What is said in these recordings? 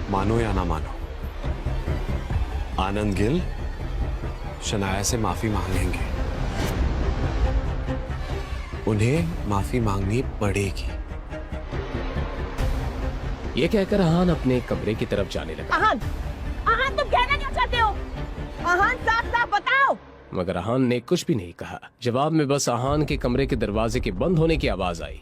आप मानो या ना मानो, आनंद गिल शनाया से माफी मांगेंगे। उन्हें माफी मांगनी पड़ेगी। ये कहकर आहान अपने कमरे की तरफ जाने लगा। आहान, आहान तुम कहना क्या चाहते हो? आहान साफ साफ बताओ। मगर आहान ने कुछ भी नहीं कहा। जवाब में बस आहान के कमरे के दरवाजे के बंद होने की आवाज आई।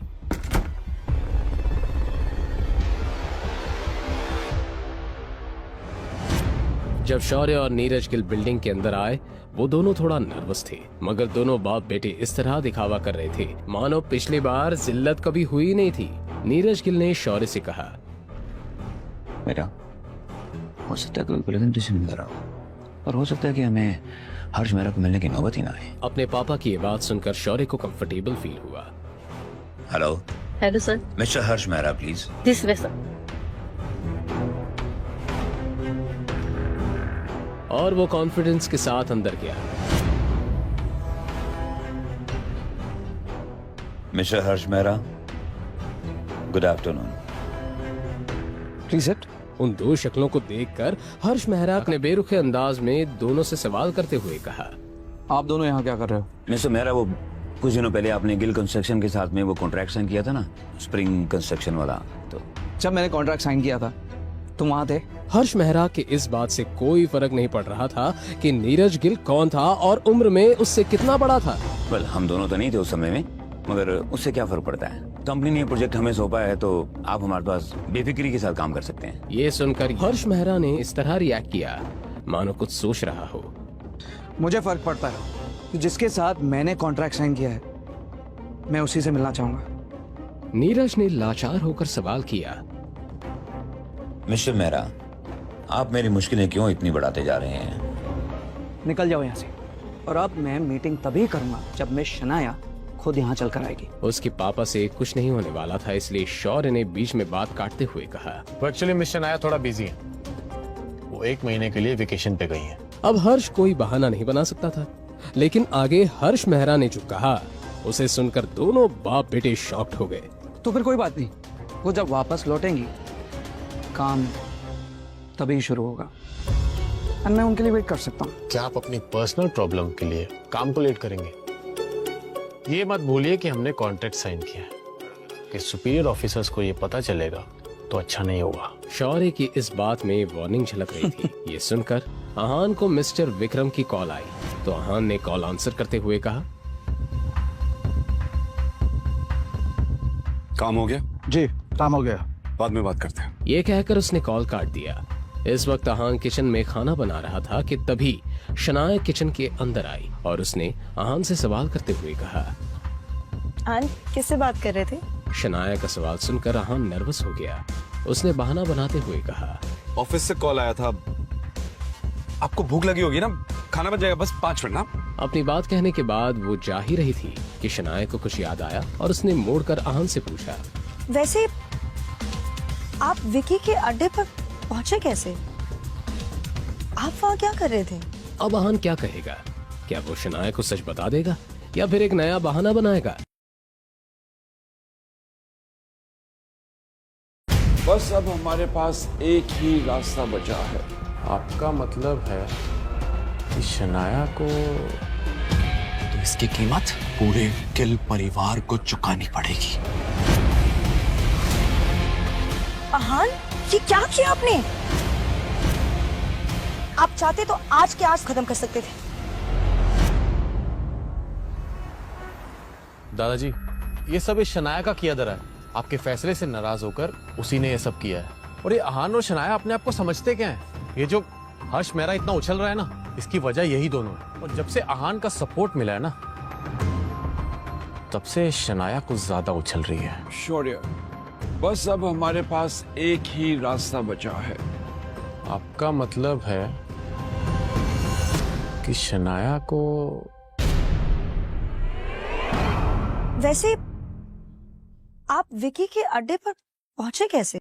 जब शौर्य और नीरज गिल बिल्डिंग के अंदर आए, वो दोनों थोड़ा नर्वस थे, मगर दोनों बाप बेटे इस तरह दिखावा कर रहे थे मानो पिछली बार जिल्लत कभी हुई नहीं थी। नीरज गिल ने शौर्य से कहा, बेटा, हो सकता है कोई प्रेजेंटेशन मिल रहा हो, और हो सकता है कि हमें हर्ष मेहरा को मिलने की नौबत ही ना आए। अपने पापा की ये बात सुनकर शौर्य को कंफर्टेबल फील हुआ। Hello hello sir. Mister Harsh Mehra, please. This way sir. और वो कॉन्फिडेंस के साथ अंदर गया। Mister Harsh Mehra, good afternoon. Please sit. उन दो शक्लों को देखकर हर्ष मेहरा ने बेरुखे अंदाज में दोनों से सवाल करते हुए कहा, आप दोनों यहाँ क्या कर रहे हो? मिस्टर मेहरा, वो कुछ दिनों पहले आपने गिल कंस्ट्रक्शन के साथ में वो कॉन्ट्रैक्ट साइन किया था ना, स्प्रिंग कंस्ट्रक्शन वाला, तो जब मैंने कॉन्ट्रैक्ट साइन किया था तुम वहाँ थे? हर्ष मेहरा के इस बात से कोई फर्क नहीं पड़ रहा था कि नीरज गिल कौन था और उम्र में उससे कितना बड़ा था। वेल, हम दोनों तो नहीं थे उस समय में, मगर उससे क्या फर्क पड़ता है। कंपनी ने प्रोजेक्ट हमें सौंपा है तो आप हमारे पास बेफिक्री के साथ काम कर सकते हैं। ये सुनकर हर्ष मेहरा ने इस तरह रिएक्ट किया मानो कुछ सोच रहा हो। मुझे फर्क पड़ता है कि जिसके साथ मैंने कॉन्ट्रैक्ट साइन किया है मैं उसी से मिलना चाहूंगा। नीरज ने लाचार होकर सवाल किया, मिस्टर मेहरा, आप मेरी मुश्किलें क्यों इतनी बढ़ाते जा रहे हैं? निकल जाओ यहाँ से। और अब मैं मीटिंग तभी करूंगा जब मैं शनाया खुद यहाँ चल कर आएगी। उसके पापा से कुछ नहीं होने वाला था, इसलिए शौर्य ने बीच में बात काटते हुए कहा, एक्चुअली मिस शनाया थोड़ा बिजी है, वो 1 महीने के लिए वेकेशन पे गई है। अब हर्ष कोई बहाना नहीं बना सकता था, लेकिन आगे हर्ष मेहरा ने जो कहा उसे सुनकर दोनों बाप बेटे शॉक्ड हो गए। तो फिर कोई बात नहीं, वो जब वापस लौटेंगी काम तभी शुरू होगा और मैं उनके लिए वेट कर सकता हूँ। क्या आप अपनी पर्सनल प्रॉब्लम के लिए काम को लेट करेंगे? ये मत भूलिए कि हमने कॉन्ट्रैक्ट साइन किया है, कि सुपीरियर ऑफिसर्स को ये पता चलेगा तो अच्छा नहीं होगा। शौर्य की इस बात में वार्निंग झलक रही थी। ये सुनकर आहान को मिस्टर विक्रम की कॉल आई, तो आहान ने कॉल आंसर करते हुए कहा, काम हो गया? जी, काम हो गया, बाद में बात करते हैं। ये कहकर उसने कॉल काट दिया। इस वक्त आहान किचन में खाना बना रहा था कि तभी शनाया किचन के अंदर आई और उसने आहान से सवाल करते हुए कहा, आन किससे बात कर रहे थे? शनाया का सवाल सुनकर आहान नर्वस हो गया। उसने बहाना बनाते हुए कहा, ऑफिस से कॉल आया था, आपको भूख लगी होगी ना, खाना बन जाएगा, बस 5 मिनट ना। अपनी बात कहने के बाद वो जा ही रही थी कि शनाया को कुछ याद आया और उसने मोड़कर आहान से पूछा, वैसे आप विकी के अड्डे पर पहुंचे कैसे? आप वहाँ क्या कर रहे थे? अब आहान क्या कहेगा? क्या वो शनाया को सच बता देगा या फिर एक नया बहाना बनाएगा? बस अब हमारे पास एक ही रास्ता बचा है। आपका मतलब है कि शनाया को तो इसकी कीमत पूरे गिल परिवार को चुकानी पड़ेगी। आहान, ये क्या किया आपने? आप चाहते तो आज के आज खत्म कर सकते थे। दादाजी, ये सब इस शनाया का किया धरा है। आपके फैसले से नाराज होकर उसी ने ये सब किया है। और ये आहान और शनाया अपने आप को समझते क्या है? ये जो हर्ष मेहरा इतना उछल रहा है ना, इसकी वजह यही दोनों है। और जब से आहान का सपोर्ट मिला है ना, तब से शनाया कुछ ज्यादा उछल रही है। शौर्य, बस अब हमारे पास एक ही रास्ता बचा है। आपका मतलब है कि शनाया को वैसे आप विकी के अड्डे पर पहुंचे कैसे?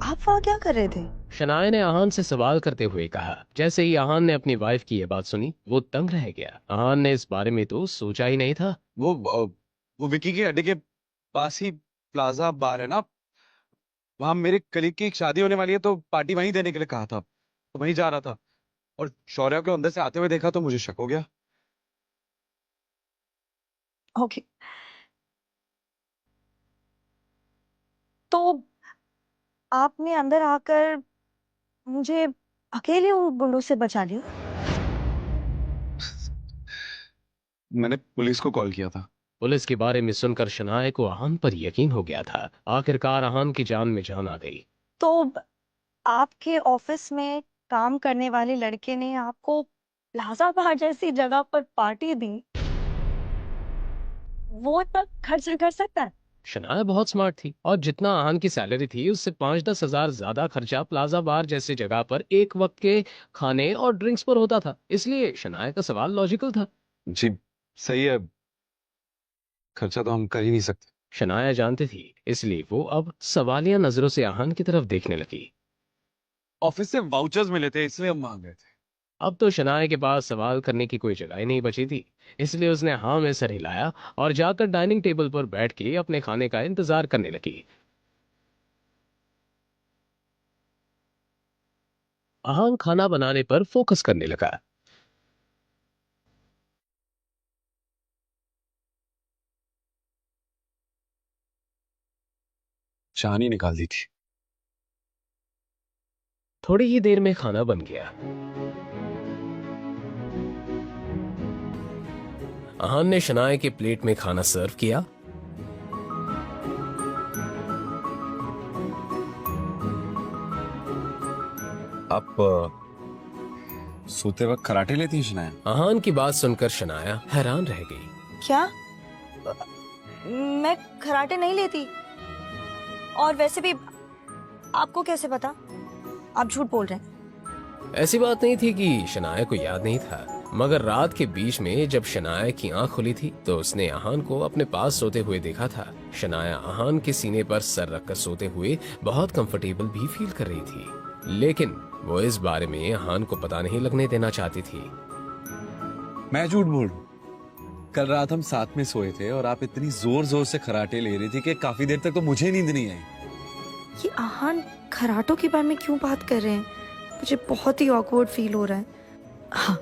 आप वहाँ क्या कर रहे थे? शनाया ने आहान से सवाल करते हुए कहा। जैसे ही आहान ने अपनी वाइफ की ये बात सुनी, वो तंग रह गया। आहान ने इस बारे में तो सोचा ही नहीं था। वो विकी के अड्डे के पास ही प्लाजा बार है ना, वहां मेरे कलीग की एक शादी होने वाली है तो पार्टी वहीं देने के लिए कहा था, तो वहीं जा रहा था और शौर्य को अंदर से आते हुए देखा तो मुझे शक हो गया। ओके, तो आपने अंदर आकर मुझे अकेले उन गुंडों से बचा लिया? मैंने पुलिस को कॉल किया था। पुलिस के बारे में सुनकर शनाया को अहान पर यकीन हो गया था। आखिरकार अहान की जान में जान आ गई। तो आपके ऑफिस में काम करने वाले लड़के ने आपको प्लाजा बार जैसी जगह पर पार्टी दी, वो इतना खर्चा कर सकता है? शनाया बहुत स्मार्ट थी और जितना अहान की सैलरी थी उससे 5-10 हजार ज्यादा खर्चा प्लाजा बार जैसी जगह पर एक वक्त के खाने और ड्रिंक्स पर होता था। इसलिए शनाया का सवाल लॉजिकल था। जी सही है, खर्चा तो हम कर ही नहीं सकते। शनाया जानती थी, इसलिए वो अब सवालिया नजरों से अहान की तरफ देखने लगी। ऑफिस से वाउचर्स मिले थे इसलिए हम मांग रहे थे। अब तो शनाया के पास सवाल करने की कोई जगह ही नहीं बची थी, इसलिए उसने हाँ में सर हिलाया और जाकर डाइनिंग टेबल पर बैठ के अपने खाने का इंतजार करने लगी। अहान खाना बनाने पर फोकस करने लगा। चाहनी निकाल दी थी। थोड़ी ही देर में खाना बन गया। अहान ने शनाया के प्लेट में खाना सर्व किया। आप सोते वक्त कराटे लेती हैं शनाया? अहान की बात सुनकर शनाया हैरान रह गई। क्या? मैं कराटे नहीं लेती, और वैसे भी आपको कैसे पता? आप झूठ बोल रहे हैं। ऐसी बात नहीं थी कि शनाया को याद नहीं था, मगर रात के बीच में जब शनाया की आंख खुली थी तो उसने अहान को अपने पास सोते हुए देखा था। शनाया अहान के सीने पर सर रखकर सोते हुए बहुत कंफर्टेबल भी फील कर रही थी, लेकिन वो इस बारे में अहान को पता नहीं लगने देना चाहती थी। मैं झूठ बोल रहा हूं। कल रात हम साथ में सोए थे और आप इतनी जोर जोर से खराटे ले रही थी कि काफी देर तक तो मुझे नींद नहीं आई। ये अहान खराटों के बारे में क्यों बात कर रहे हैं? मुझे बहुत ही ऑकवर्ड फील हो रहा है। हाँ,